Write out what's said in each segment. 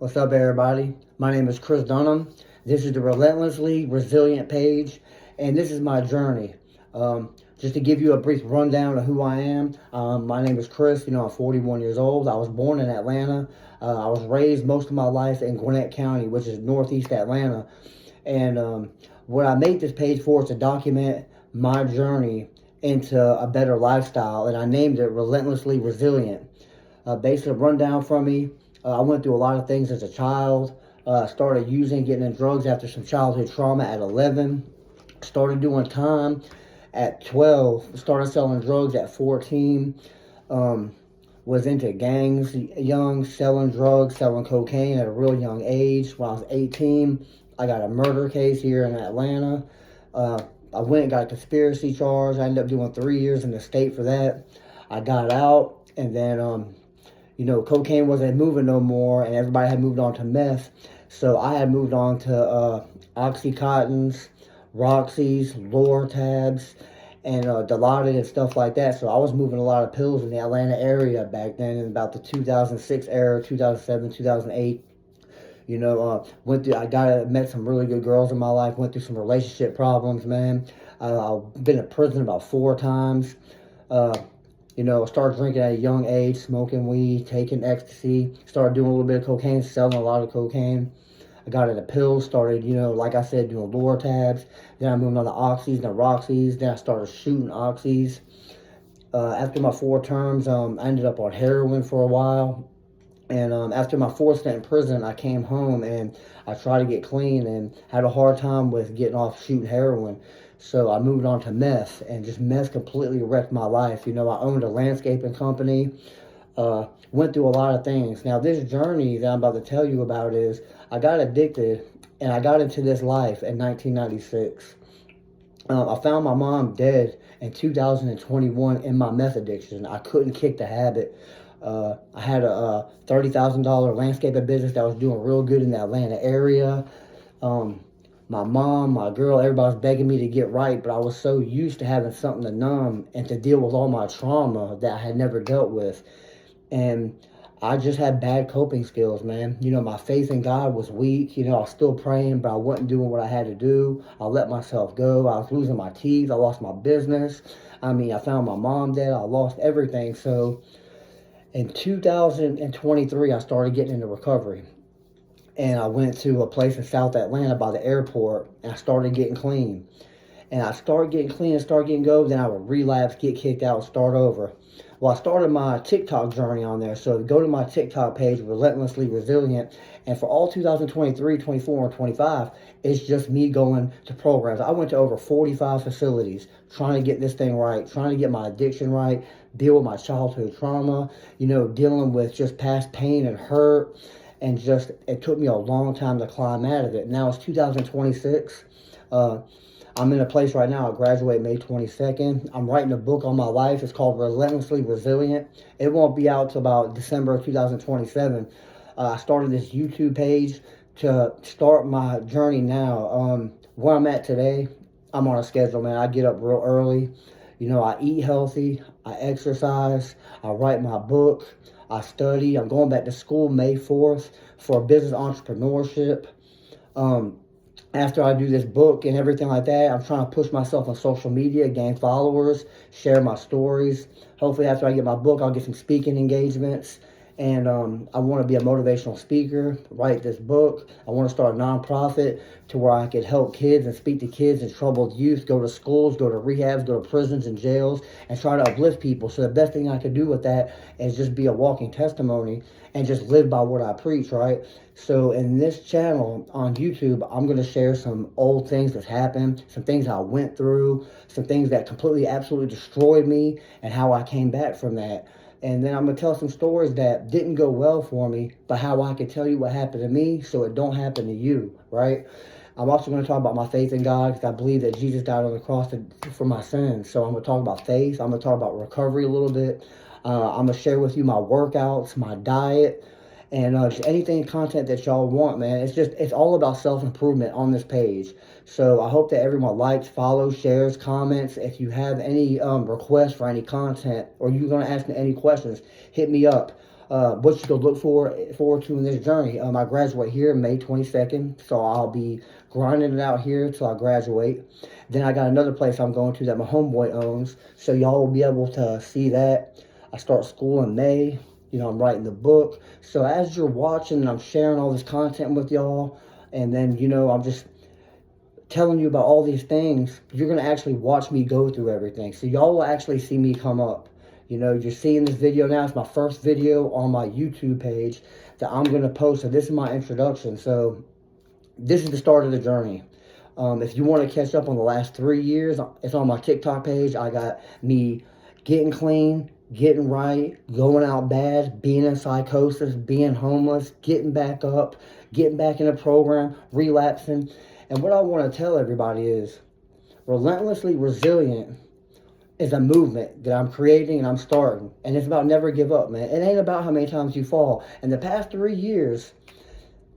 What's up, everybody? My name is Chris Dunham. This is the Relentlessly Resilient page, and this is my journey. Just to give you a brief rundown of who I am, my name is Chris. I'm 41 years old. I was born in Atlanta. I was raised most of my life in Gwinnett County, which is northeast Atlanta. And what I made this page for is to document my journey into a better lifestyle, and I named it Relentlessly Resilient. Basic rundown from me. I went through a lot of things as a child. Started getting in drugs after some childhood trauma at 11. Started doing time at 12. Started selling drugs at 14. Was into gangs young, selling drugs, selling cocaine at a real young age. When I was 18, I got a murder case here in Atlanta. I went and got a conspiracy charge. I ended up doing 3 years in the state for that. I got out, and then cocaine wasn't moving no more, and everybody had moved on to meth. So I had moved on to Oxycontins, Roxy's, Lortabs, and Dilaudid and stuff like that. So I was moving a lot of pills in the Atlanta area back then, in about the 2006 era, 2007, 2008. Met some really good girls in my life. Went through some relationship problems, man. I've been in prison about 4 times. Started drinking at a young age, smoking weed, taking ecstasy, started doing a little bit of cocaine, selling a lot of cocaine. I got into pills, started, like I said, doing Lortabs. Then I moved on to Oxys, then Roxys. Then I started shooting Oxys. After my 4 terms, I ended up on heroin for a while. And after my 4th stint in prison, I came home and I tried to get clean and had a hard time with getting off shooting heroin. So I moved on to meth, and just meth completely wrecked my life. I owned a landscaping company, went through a lot of things. Now, this journey that I'm about to tell you about is I got addicted, and I got into this life in 1996. I found my mom dead in 2021 in my meth addiction. I couldn't kick the habit. I had a $30,000 landscaping business that was doing real good in the Atlanta area. My mom, my girl, everybody was begging me to get right, but I was so used to having something to numb and to deal with all my trauma that I had never dealt with. And I just had bad coping skills, man. My faith in God was weak. I was still praying, but I wasn't doing what I had to do. I let myself go. I was losing my teeth. I lost my business. I found my mom dead. I lost everything. So in 2023, I started getting into recovery. And I went to a place in South Atlanta by the airport, and I started getting clean. And I started getting clean and started getting go, then I would relapse, get kicked out, and start over. Well, I started my TikTok journey on there. So go to my TikTok page, Relentlessly Resilient. And for all 2023, 24, and 25, it's just me going to programs. I went to over 45 facilities trying to get this thing right, trying to get my addiction right, deal with my childhood trauma, dealing with just past pain and hurt. And just, it took me a long time to climb out of it. Now it's 2026. I'm in a place right now. I graduate May 22nd. I'm writing a book on my life. It's called Relentlessly Resilient. It won't be out till about December of 2027. I started this YouTube page to start my journey now. Where I'm at today, I'm on a schedule, man. I get up real early. I eat healthy. I exercise. I write my book. I study. I'm going back to school May 4th for business entrepreneurship. After I do this book and everything like that, I'm trying to push myself on social media, gain followers, share my stories. Hopefully after I get my book, I'll get some speaking engagements. And I want to be a motivational speaker, write this book. I want to start a nonprofit to where I could help kids and speak to kids and troubled youth, go to schools, go to rehabs, go to prisons and jails, and try to uplift people. So the best thing I could do with that is just be a walking testimony and just live by what I preach, right? So in this channel on YouTube, I'm going to share some old things that happened, some things I went through, some things that completely, absolutely destroyed me, and how I came back from that. And then I'm going to tell some stories that didn't go well for me, but how I could tell you what happened to me so it don't happen to you, right? I'm also going to talk about my faith in God, because I believe that Jesus died on the cross for my sins. So I'm going to talk about faith. I'm going to talk about recovery a little bit. I'm going to share with you my workouts, my diet, and just anything content that y'all want, man. It's all about self-improvement on this page. So I hope that everyone likes, follows, shares, comments. If you have any requests for any content, or you're going to ask me any questions, hit me up. what you can look forward to in this journey. I graduate here May 22nd, so I'll be grinding it out here till I graduate. Then I got another place I'm going to that my homeboy owns, so y'all will be able to see that. I start school in May. You know, I'm writing the book. So as you're watching and I'm sharing all this content with y'all, and then, you know, I'm just telling you about all these things, you're going to actually watch me go through everything. So y'all will actually see me come up. You know, you're seeing this video now. It's my first video on my YouTube page that I'm going to post. So this is my introduction. So this is the start of the journey. If you want to catch up on the last 3 years, it's on my TikTok page. I got me getting clean, getting right, going out bad, being in psychosis, being homeless, getting back up, getting back in a program, relapsing. And what I want to tell everybody is Relentlessly Resilient is a movement that I'm creating and I'm starting. And it's about never give up, man. It ain't about how many times you fall. In the past 3 years,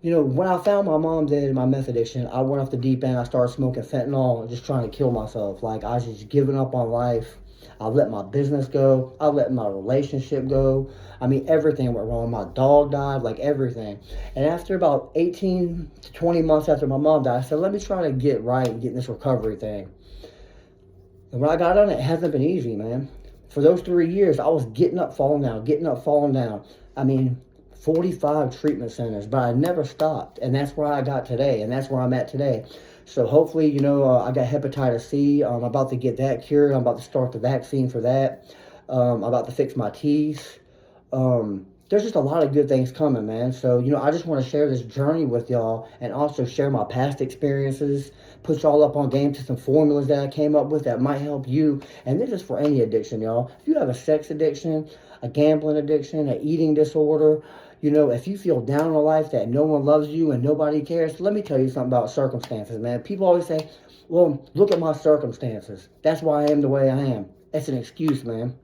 you know, when I found my mom dead in my meth addiction, I went off the deep end. I started smoking fentanyl and just trying to kill myself. Like, I was just giving up on life. I let my business go. I let my relationship go. I mean, everything went wrong. My dog died, like everything. And after about 18 to 20 months after my mom died, I said, let me try to get right and get in this recovery thing. And when I got on it, it hasn't been easy, man. For those 3 years, I was getting up, falling down, getting up, falling down. I mean, 45 treatment centers, but I never stopped. And that's where I got today, and that's where I'm at today. So hopefully, you know, I got hepatitis C. I'm about to get that cured. I'm about to start the vaccine for that. I'm about to fix my teeth. There's just a lot of good things coming, man. So, you know, I just want to share this journey with y'all and also share my past experiences, put y'all up on game to some formulas that I came up with that might help you. And this is for any addiction, y'all. If you have a sex addiction, a gambling addiction, an eating disorder, you know, if you feel down in life that no one loves you and nobody cares, let me tell you something about circumstances, man. People always say, well, look at my circumstances. That's why I am the way I am. That's an excuse, man.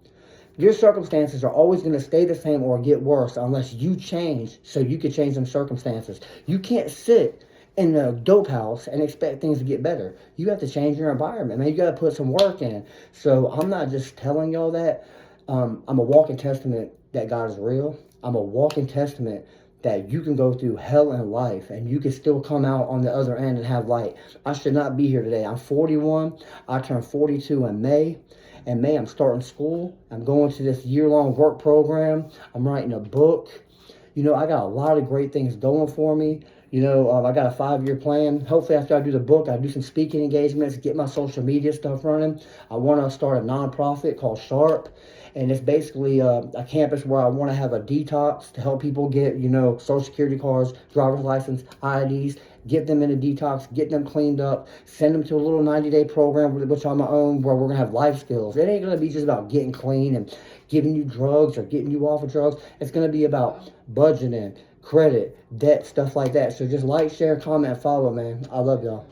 Your circumstances are always going to stay the same or get worse unless you change so you can change them circumstances. You can't sit in a dope house and expect things to get better. You have to change your environment, man. You got to put some work in. So I'm not just telling y'all that. I'm a walking testament that God is real. I'm a walking testament that you can go through hell in life and you can still come out on the other end and have light. I should not be here today. I'm 41. I turned 42 in May. In May, I'm starting school. I'm going to this year-long work program. I'm writing a book. You know, I got a lot of great things going for me. You know, I got a 5-year plan. Hopefully, after I do the book, I do some speaking engagements, get my social media stuff running. I want to start a nonprofit called Sharp. And it's basically a campus where I want to have a detox to help people get, you know, social security cards, driver's license, IDs, get them in a detox, get them cleaned up, send them to a little 90-day program, which I'm my own, where we're going to have life skills. It ain't going to be just about getting clean and giving you drugs or getting you off of drugs. It's going to be about budgeting, credit, debt, stuff like that. So just like, share, comment, follow, man. I love y'all.